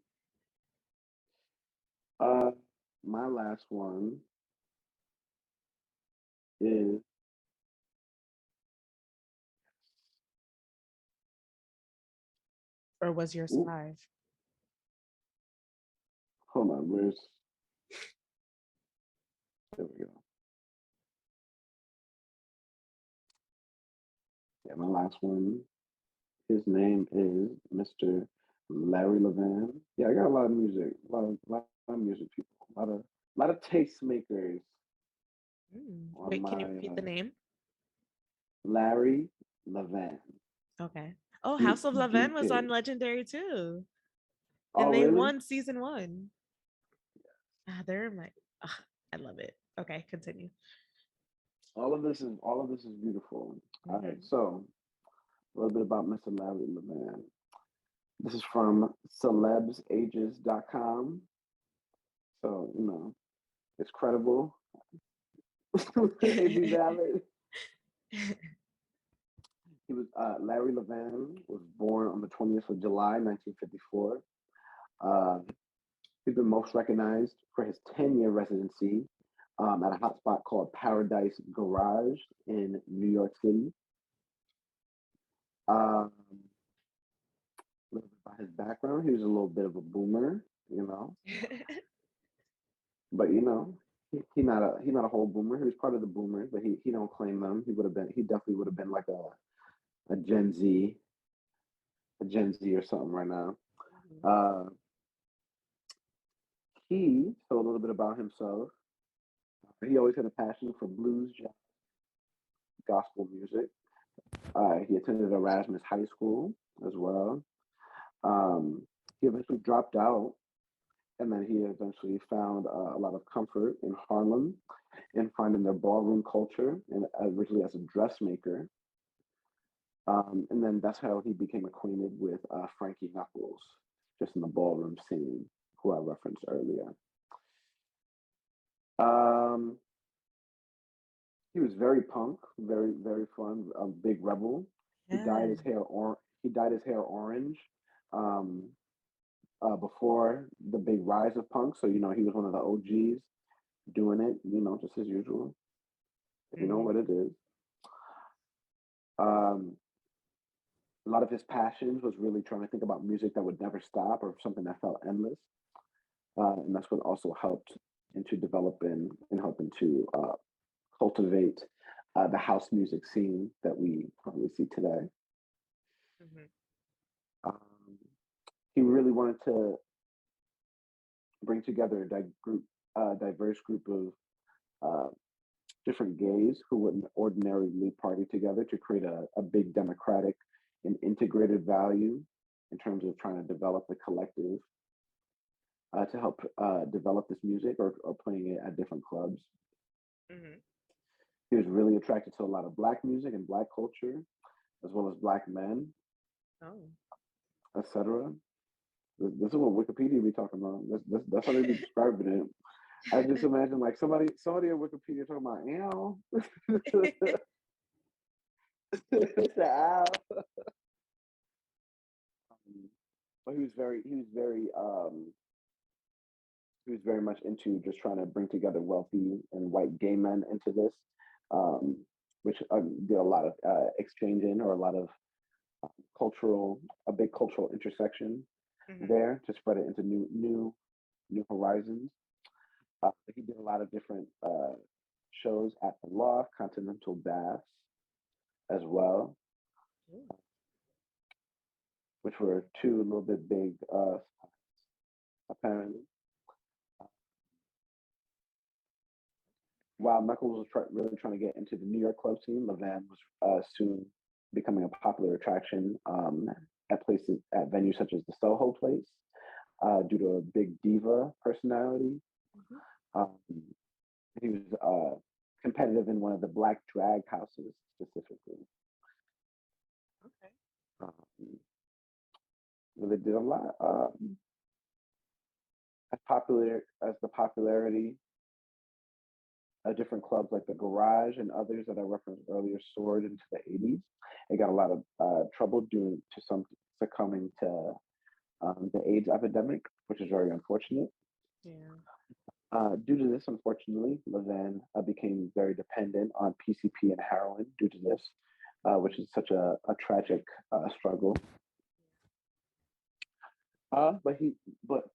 Uh, my last one is Or was yours ooh, 5? hold on. Where's there we go. Yeah, my last one. His name is Mr. Larry Levan. Yeah, I got a lot of music, a lot of music people, a lot of tastemakers on Wait, can you my repeat the name? Larry Levan. Okay. Oh, D House of Laven was on DK. Legendary too. Oh, And they really? won season 1. Ah, they're my I love it. Okay, continue. All of this is beautiful. All right, Hmm. so a little bit about Mr. Larry Levan. This is from celebsages.com. So, it's credible. It may be valid. He was Larry Levan was born on the 20th of July, 1954. Uh, he's been most recognized for his 10-year residency at a hotspot called Paradise Garage in New York City. Um, a little bit about his background. He was a little bit of a boomer, but he not a whole boomer. He was part of the boomers, but he don't claim them. He definitely would have been like a Gen Z, or something right now. Uh, so a little bit about himself. He always had a passion for blues, jazz, gospel music. He attended Erasmus High School as well. Um, he eventually dropped out, and then he eventually found a lot of comfort in Harlem and finding their ballroom culture, and originally as a dressmaker. And then that's how he became acquainted with Frankie Knuckles, just in the ballroom scene, who I referenced earlier. Um, he was very punk, very very fun, a big rebel. He dyed Yeah. his hair orange um, before the big rise of punk. So he was one of the OGs doing it. Just as usual. You know Hmm. what it is. Um, a lot of his passions was really trying to think about music that would never stop or something that felt endless. And that's what also helped into developing and helping to cultivate the house music scene that we probably see today. Hmm. Um, he really wanted to bring together diverse group of uh, different gays who wouldn't ordinarily party together to create a big democratic and integrated value in terms of trying to develop the collective to help develop this music or playing it at different clubs. Hmm. He was really attracted to a lot of black music and black culture, as well as black men, Oh. etc. This is what Wikipedia be talking about. That's how they be describing it. I just imagine like somebody on Wikipedia talking about ow. It's the owl. But he was very much into just trying to bring together wealthy and white gay men into this, um, which did a lot of exchanging or a lot of a big cultural intersection Hmm. there to spread it into new horizons. He did a lot of different shows at the Loft, Continental Baths as well, which were two a little bit big apparently. While Knuckles was really trying to get into the New York club scene, Levan was soon becoming a popular attraction at venues such as the Soho Place due to a big diva personality. Hmm. Um, he was competitive in one of the black drag houses specifically. Okay. Um, really did a lot. As popular as the popularity different clubs like the Garage and others that I referenced earlier soared into the 80s. It got a lot of trouble due to some succumbing to the AIDS epidemic, which is very unfortunate. Due to this, unfortunately, Levan became very dependent on PCP and heroin due to this, which is such a tragic struggle. But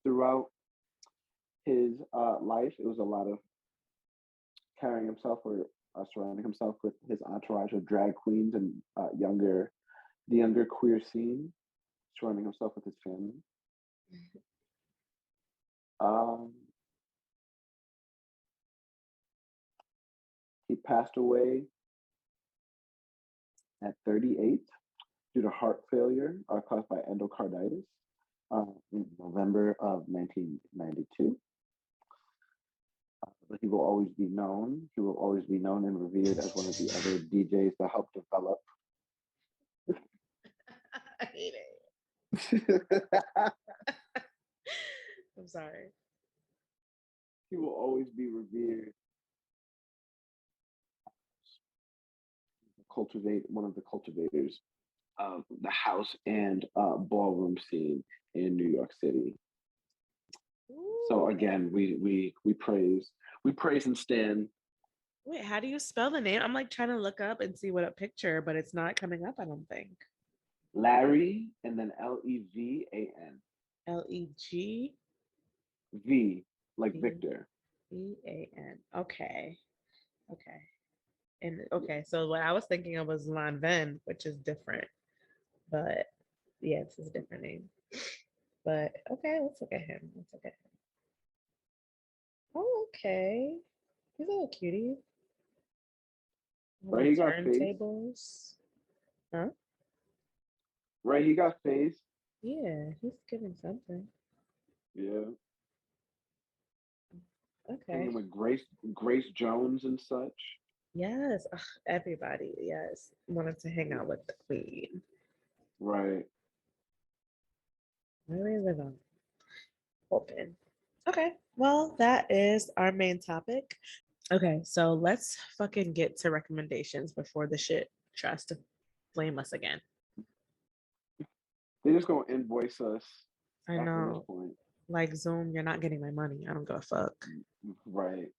throughout his life, it was a lot of carrying himself or surrounding himself with his entourage of drag queens and the younger queer scene, surrounding himself with his family. He passed away at 38 due to heart failure caused by endocarditis in November of 1992. But he will always be known. He will always be known and revered as one of the other DJs that helped develop. I hate it. I'm sorry. He will always be revered. One of the cultivators of the house and ballroom scene in New York City. Ooh. So again, we praise and stand. Wait, how do you spell the name? I'm like trying to look up and see what a picture, but it's not coming up, I don't think. Larry and then Levan. Leg V like Victor. Van. Okay. And okay, so what I was thinking of was Lanvin, which is different. But yeah, it's a different name. But okay, let's look at him. Oh, okay. He's a little cutie. Right, he got turntables. Huh? Right, he got face. Yeah, he's giving something. Yeah. Okay. Hanging with Grace Jones and such. Yes, everybody, yes, wanted to hang out with the queen. Right. Where we live on? Open. Okay, well, that is our main topic. Okay, so let's fucking get to recommendations before the shit tries to flame us again. They're just gonna invoice us. I know. This point. Like Zoom, you're not getting my money. I don't give a fuck. Right.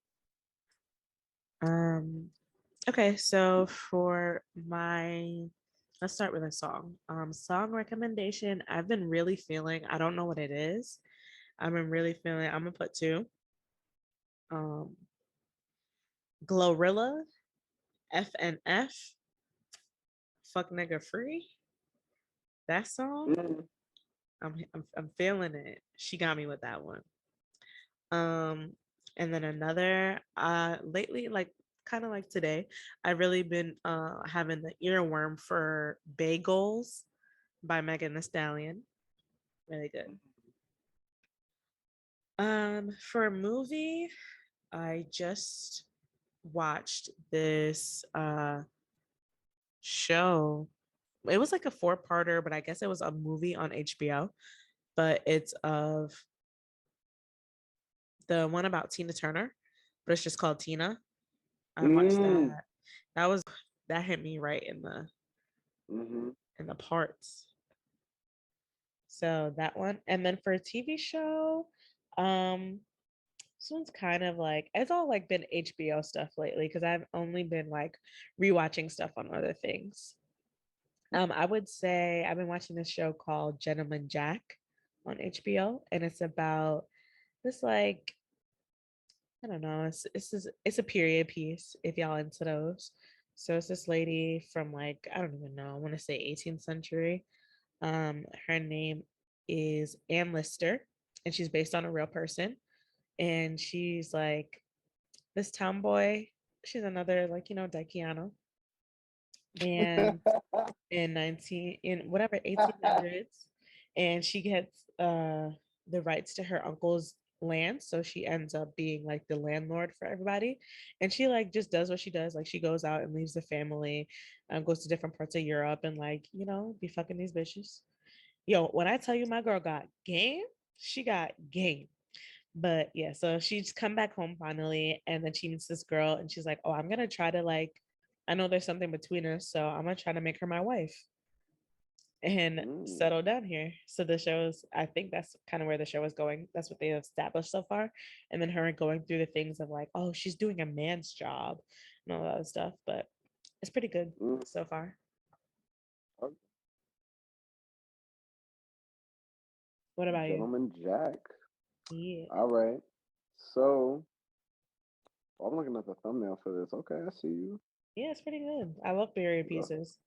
Okay, so for let's start with a song. Song recommendation. I've been really feeling. I don't know what it is. I've been really feeling. I'm gonna put two. Glorilla, FNF, Fuck Nigga Free. That song. I'm feeling it. She got me with that one. And then another. Lately, like kind of like today, I've really been having the earworm for Bagels by Megan Thee Stallion. Really good. For a movie, I just watched this show. It was like a 4-parter, but I guess it was a movie on HBO. But it's of the one about Tina Turner, but it's just called Tina. I watched that. That hit me right in the parts. So that one. And then for a TV show, this one's kind of like, it's all like been HBO stuff lately because I've only been like rewatching stuff on other things. I would say I've been watching this show called Gentleman Jack on HBO, and it's about this like, I don't know, it's a period piece if y'all into those. So it's this lady from like, I don't even know, I want to say 18th century. Her name is Anne Lister, and she's based on a real person. And she's like this tomboy. She's another like, Daikiano. And in 1800s, and she gets the rights to her uncle's land, so she ends up being like the landlord for everybody. And she like just does what she does, like she goes out and leaves the family, goes to different parts of Europe and like be fucking these bitches. Yo, when I tell you my girl got game, she got game. But yeah, so she's come back home finally, and then she meets this girl, and she's like, "Oh, I'm gonna try to like, I know there's something between us, so I'm gonna try to make her my wife and settle down here." So the show's, I think that's kind of where the show is going. That's what they have established so far, and then her going through the things of like, oh, she's doing a man's job and all that other stuff, but it's pretty good so far. Okay. What about you? Gentleman Jack. Yeah. All right. So I'm looking at the thumbnail for this. Okay, I see you. Yeah, it's pretty good. I love period pieces.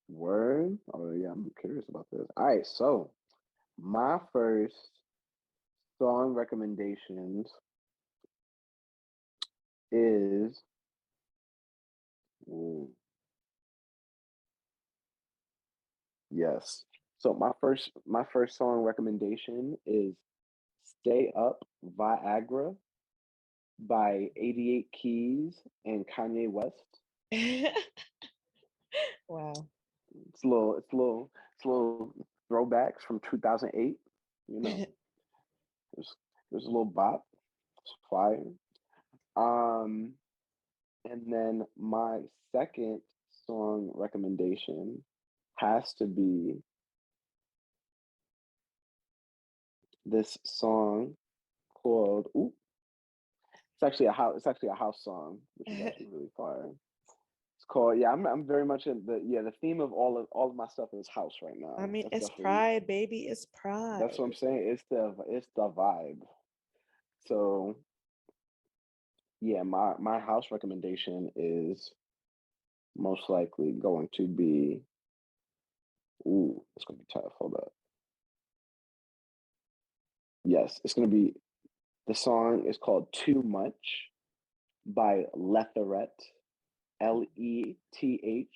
Word. Oh yeah, I'm curious about this. All right, so my first song recommendations is ooh, yes. So my first song recommendation is "Stay Up" Viagra by 88 Keys and Kanye West. Wow. It's a little throwbacks from 2008. You know, there's there's a little bop. It's fire. Um, and then my second song recommendation has to be this song called ooh, it's actually a house song, which is actually really fire. It's called yeah, I'm very much in the theme of all of my stuff is house right I now. mean, That's it's definitely pride, baby. It's that's what I'm pride. saying. It's the vibe. So yeah, my house recommendation is most likely going to be ooh, it's gonna be tough. Hold up. Yes, it's gonna be the song is called Too Much by Letheret. Letterette.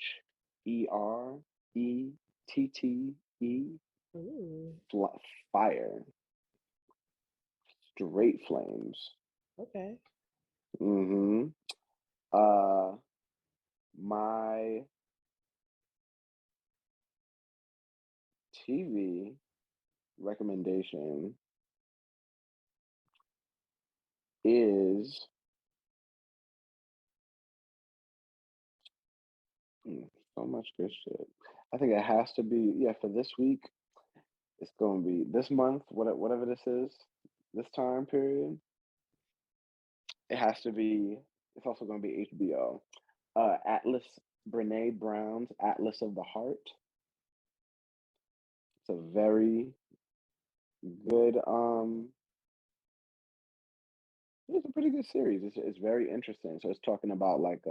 Ooh, Fire. Straight flames. okay. Mm-hmm. Uh my TV recommendation is so much good shit. I think it has to be yeah for this week. It's going to be this month, whatever this is, this time period. It has to be. It's also going to be HBO. Atlas Brene Brown's Atlas of the Heart. It's a very good. It's a pretty good series. It's very interesting. So it's talking about like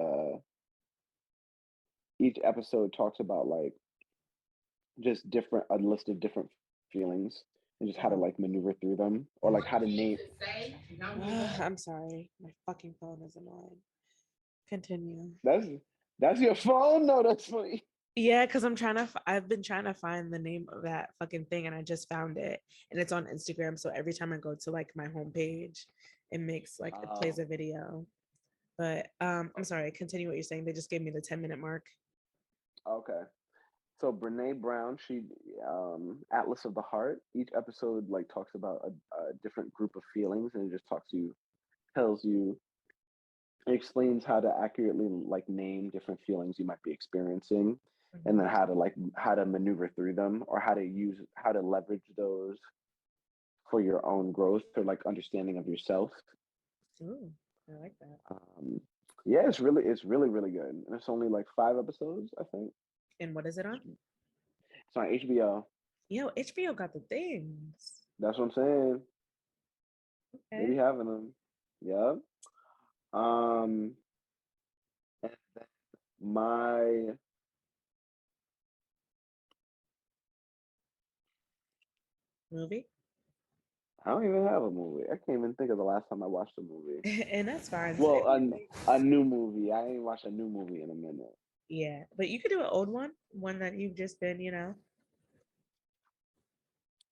each episode talks about like just different a list of different feelings and just how to Wow. like maneuver through them or like how to name. I'm sorry. My fucking phone is annoying. Continue. That's your phone. No, that's funny. Yeah, because I've been trying to find the name of that fucking thing and I just found it. And it's on Instagram. So every time I go to like my homepage, it makes like it plays Oh, a video. But I'm sorry, continue what you're saying. They just gave me the 10-minute mark. okay. So Brene Brown, she Atlas of the Heart. Each episode like talks about a different group of feelings, and it just tells you, it explains how to accurately like name different feelings you might be experiencing, and then Mhm. how to maneuver through them, or how to leverage those for your own growth or like understanding of yourself. Ooh, I like that. Um, yeah, it's really really good, and it's only like 5 episodes, I think. And what is it on? It's on HBO. Yo, HBO got the things. That's what I'm saying. They be Okay. having them. Yeah. Um, and then my Movie. I don't even have a movie. I can't even think of the last time I watched a movie. And that's fine too. Well, a new movie. I ain't watched a new movie in a minute. Yeah, but you could do an old one that you've just been,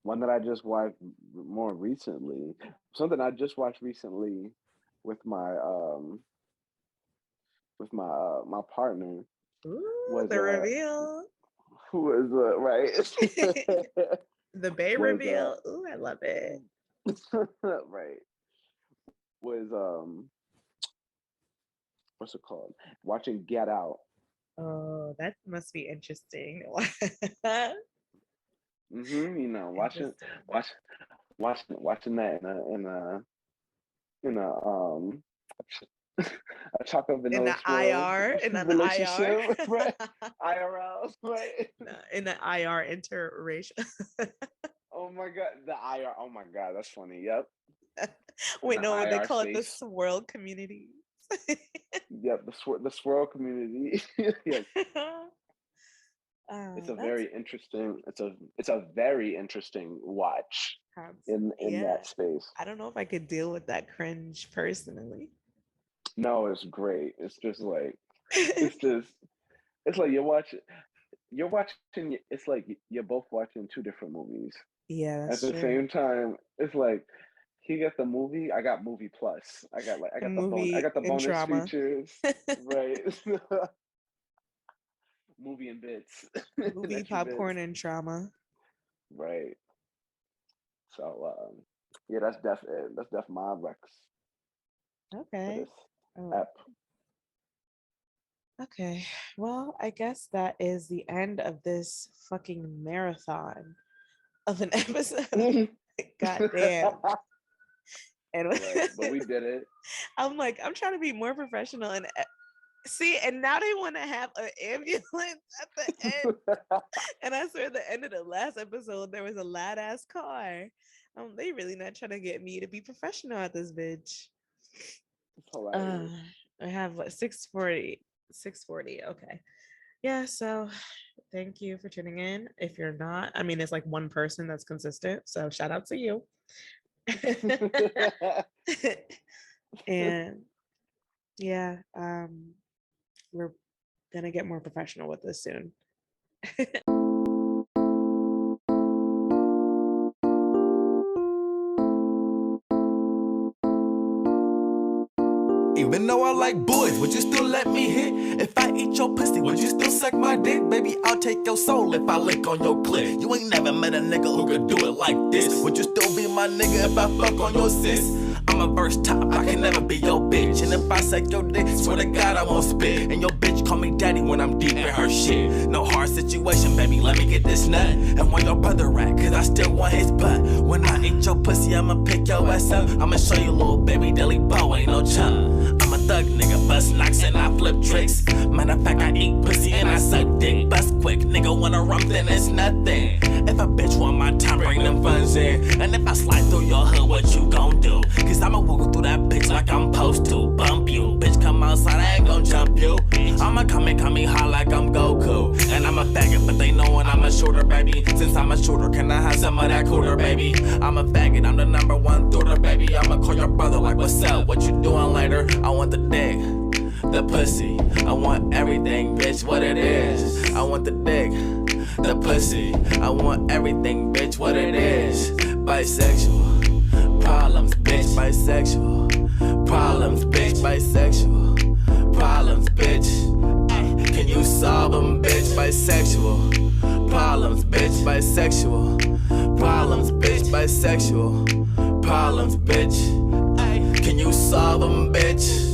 One that I just watched more recently. Something I just watched recently with my partner Ooh, was the reveal. who was right The Bay was reveal. Ooh, I love it. right, was what's it called? Watching Get Out. Oh, that must be interesting. You know, watching that in a chocolate in vanilla the swirl IR, in the IR, relationship, right? IRL, right? in the IR interracial. Oh my god, the IR. Oh my god, that's funny. Yep. Wait, The no, they IR call it the space. swirl community. Yep, the swirl community. Yes. It's a That's very interesting. It's a very interesting watch in yeah. that space. I don't know if I could deal with that cringe personally. No, it's great. It's just like it's like you're watching. It's like you're both watching two different movies Yeah, at that's the true. same time. It's like he got the movie. I got movie plus. I got The the movie in bonus trauma. features. Right. Movie and bits. Movie Extra popcorn bits. and trauma. Right. So yeah, that's def my Rex for Okay. this Oh, app. okay. Well, I guess that is the end of this fucking marathon of an episode. God damn. And Right, but we did it. I'm like, I'm trying to be more professional and see, and now they want to have an ambulance at the end. And I swear at the end of the last episode, there was a loud ass car. They really not trying to get me to be professional at this bitch. I have what, 640. Okay. Yeah, so thank you for tuning in. If you're not, I mean, it's like one person that's consistent. So shout out to you. And yeah, we're gonna get more professional with this soon. Even though I like boys, would you still let me hit? If I eat your pussy, would you still suck my dick? Baby, I'll take your soul if I lick on your clit. You ain't never met a nigga who could do it like this. Would you still be my nigga if I fuck on your sis? I'm a verse top, I can never be your bitch. And if I suck your dick, swear to God I won't spit. And your bitch call me daddy when I'm deep in her shit. No hard situation, baby, let me get this nut. And where your brother at, cause I still want his butt. When I eat your pussy, I'ma pick your ass up. I'ma show you little baby, Dilly Bow ain't no chump. I'm a thug nigga, bust knocks and I flip tricks. Matter of fact, I eat pussy and I suck dick. Bust quick, nigga wanna rump, then it's nothing. If a bitch want my time, bring them funds in. And if I slide through your hood, what you gon' do? Cause I'ma walk through that bitch like I'm supposed to. Bump you, bitch come outside, I ain't gon' jump you. I'ma come high like I'm Goku. And I'm a faggot, but they knowin' I'm a shooter, baby. Since I'm a shooter, can I have some of that cooler, baby? I'm a faggot, I'm the #1 shooter, baby. I'ma call your brother like, what's up, what you doing later? I want the dick, the pussy, I want everything, bitch, what it is. I want the dick, the pussy, I want everything, bitch, what it is. Bisexual problems, bitch, bisexual problems, bitch, bisexual problems, bitch. Ay, can you solve them, bitch? Bisexual problems, bitch, bisexual problems, bitch, bisexual problems, bitch. Ay, can you solve them, bitch?